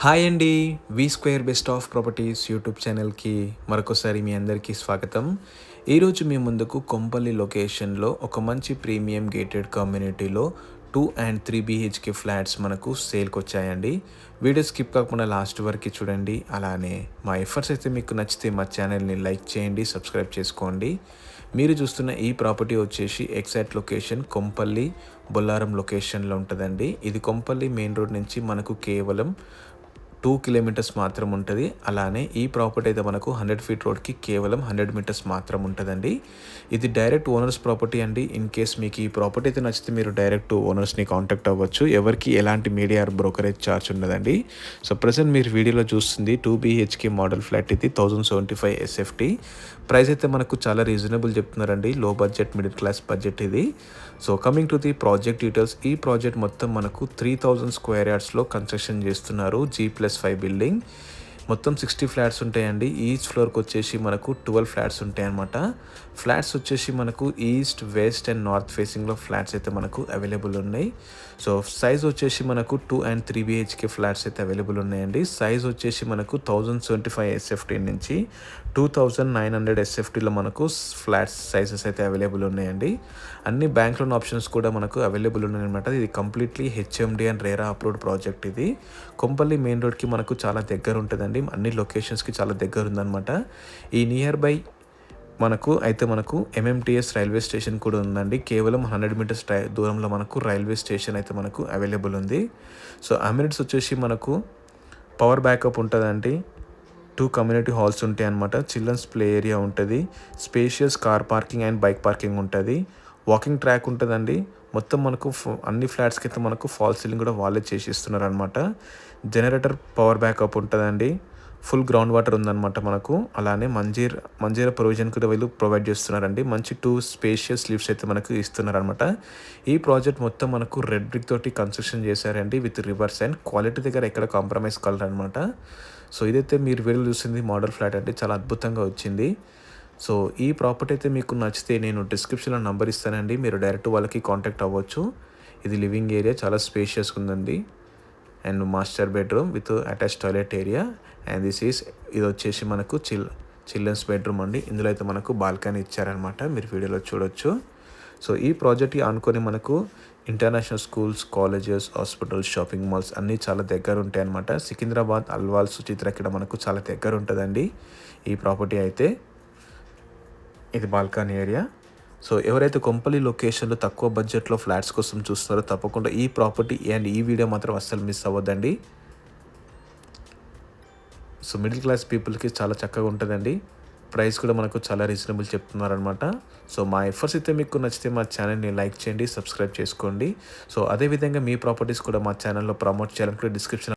Hi అండి. V square best of properties YouTube ఛానల్‌కి మరొకసారి మీ అందరికీ స్వాగతం. ఈరోజు మీ ముందుకు కొంపల్లి లొకేషన్‌లో ఒక మంచి ప్రీమియం గేటెడ్ కమ్యూనిటీలో 2 అండ్ 3 బీహెచ్‌కే ఫ్లాట్స్ మనకు సేల్‌కొచ్చాయండి. వీడియో స్కిప్ కాకుండా లాస్ట్ వరకు చూడండి. అలానే మా ఎఫర్ట్స్ అయితే మీకు నచ్చితే మా ఛానల్‌ని లైక్ చేయండి, సబ్స్క్రైబ్ చేసుకోండి. మీరు చూస్తున్న ఈ ప్రాపర్టీ వచ్చేసి ఎగ్జాక్ట్ లొకేషన్ కొంపల్లి, బొల్లారం లొకేషన్‌లో ఉంటదండి. ఇది కొంపల్లి మెయిన్ రోడ్ నుంచి మనకు కేవలం 2 కిలోమీటర్స్ మాత్రం ఉంటది. అలానే ఈ ప్రాపర్టీ అయితే మనకు 100 ఫీట్ రోడ్‌కి కేవలం 100 మీటర్స్ మాత్రం ఉంటదండి. ఇది డైరెక్ట్ ఓనర్స్ ప్రాపర్టీ అండి. ఇన్ కేస్ మీకు ఈ ప్రాపర్టీ అయితే నచ్చితే మీరు డైరెక్ట్ ఓనర్స్‌ని కాంటాక్ట్ అవ్వచ్చు. ఎవరికీ ఎలాంటి మీడియా ఆర్ బ్రోకరేజ్ ఛార్జ్ ఉండదండి. సో ప్రెజెంట్ మీరు వీడియోలో చూస్తుంది 2 బీహెచ్‌కే మోడల్ ఫ్లాట్ ఇది 1075 ఎస్ఎఫ్టీ. ప్రైస్ అయితే మనకు చాలా రీజనబుల్ చెప్తున్నారండి. లో బడ్జెట్, మిడిల్ క్లాస్ బడ్జెట్ ఇది. So coming to the project details. ఈ ప్రాజెక్ట్ మొత్తం మనకు 3000 స్క్వేర్ యార్డ్స్‌లో కన్స్ట్రక్షన్ చేస్తున్నారు. G+5 building. మొత్తం 60 ఫ్లాట్స్ ఉంటాయండి. ఈచ్ ఫ్లోర్కి వచ్చేసి మనకు 12 ఫ్లాట్స్ ఉంటాయన్నమాట. ఫ్లాట్స్ వచ్చేసి మనకు ఈస్ట్, వెస్ట్ అండ్ నార్త్ ఫేసింగ్లో ఫ్లాట్స్ అయితే మనకు అవైలబుల్ ఉన్నాయి. సో సైజ్ వచ్చేసి మనకు 2 అండ్ 3 బీహెచ్కే ఫ్లాట్స్ అయితే అవైలబుల్ ఉన్నాయండి. సైజ్ వచ్చేసి మనకు 1075 ఎస్ఎఫ్టీ నుంచి 2900 ఎస్ఎఫ్టీలో మనకు ఫ్లాట్స్ సైజెస్ అయితే అవైలబుల్ ఉన్నాయండి. అన్ని బ్యాంక్ లోన్ ఆప్షన్స్ కూడా మనకు అవైలబుల్ ఉన్నాయన్నమాట. ఇది completely HMD and RERA approved project ఇది. కొంపల్లి మెయిన్ రోడ్కి మనకు చాలా దగ్గర ఉంటుందండి. అన్ని లొకేషన్స్కి చాలా దగ్గర ఉందన్నమాట. ఈ నియర్ బై మనకు ఎంఎంటీఎస్ రైల్వే స్టేషన్ కూడా ఉందండి. కేవలం 100 మీటర్స్ దూరంలో మనకు రైల్వే స్టేషన్ అయితే మనకు అవైలబుల్ ఉంది. సో అమ్యూనిటీస్ వచ్చేసి మనకు పవర్ బ్యాకప్ ఉంటుందండి. 2 కమ్యూనిటీ హాల్స్ ఉంటాయి అన్నమాట. చిల్డ్రన్స్ ప్లే ఏరియా ఉంటుంది. Spacious car parking and bike parking ఉంటుంది. వాకింగ్ ట్రాక్ ఉంటుందండి. మొత్తం మనకు అన్ని ఫ్లాట్స్కి అయితే మనకు ఫాల్ సీలింగ్ కూడా వాళ్ళే చేసి ఇస్తున్నారు అనమాట. జనరేటర్ పవర్ బ్యాకప్ ఉంటుందండి. ఫుల్ గ్రౌండ్ వాటర్ ఉందన్నమాట మనకు. అలానే మంజీరా ప్రొవిజన్ కూడా వీళ్ళు ప్రొవైడ్ చేస్తున్నారండి. మంచి 2 స్పేషియస్ లిఫ్ట్స్ అయితే మనకు ఇస్తున్నారనమాట. ఈ ప్రాజెక్ట్ మొత్తం మనకు రెడ్ బ్రిక్ తోటి కన్స్ట్రక్షన్ చేశారండి విత్ రివర్స్ అండ్ క్వాలిటీ దగ్గర ఎక్కడ కాంప్రమైజ్ కలరనమాట. సో ఇదైతే మీరు వీడియో చూసింది మోడల్ ఫ్లాట్ అంటే చాలా అద్భుతంగా వచ్చింది. సో ఈ ప్రాపర్టీ అయితే మీకు నచ్చితే నేను డిస్క్రిప్షన్లో నంబర్ ఇస్తానండి. మీరు డైరెక్ట్ వాళ్ళకి కాంటాక్ట్ అవ్వచ్చు. ఇది లివింగ్ ఏరియా చాలా స్పేషియస్గా ఉందండి. And master bedroom with attach toilet area. And ఇది వచ్చేసి మనకు చిల్డ్రన్స్ బెడ్రూమ్ అండి. ఇందులో అయితే మనకు బాల్కనీ ఇచ్చారనమాట. మీరు వీడియోలో చూడొచ్చు. సో ఈ ప్రాజెక్ట్కి ఆనుకొని మనకు international schools, colleges, hospitals, shopping malls అన్నీ చాలా దగ్గర ఉంటాయి అన్నమాట. సికింద్రాబాద్, అల్వాల్, సుచిత్ర ఇక్కడ మనకు చాలా దగ్గర ఉంటుందండి ఈ ప్రాపర్టీ అయితే. ఇది బాల్కనీ ఏరియా. సో ఎవరైతే కొంపల్లి లొకేషన్లో తక్కువ బడ్జెట్లో ఫ్లాట్స్ కోసం చూస్తున్నారో తప్పకుండా ఈ ప్రాపర్టీ అండ్ ఈ వీడియో మాత్రం అస్సలు మిస్ అవ్వద్దండి. సో మిడిల్ క్లాస్ పీపుల్కి చాలా చక్కగా ఉంటుందండి. ప్రైస్ కూడా మనకు చాలా రీజనబుల్ చెప్తున్నారనమాట. సో మా ఎఫర్ట్స్ అయితే మీకు నచ్చితే మా ఛానల్ని లైక్ చేయండి, సబ్స్క్రైబ్ చేసుకోండి. సో అదేవిధంగా మీ ప్రాపర్టీస్ కూడా మా ఛానల్లో ప్రమోట్ చేయాలనుకుంటే డిస్క్రిప్షన్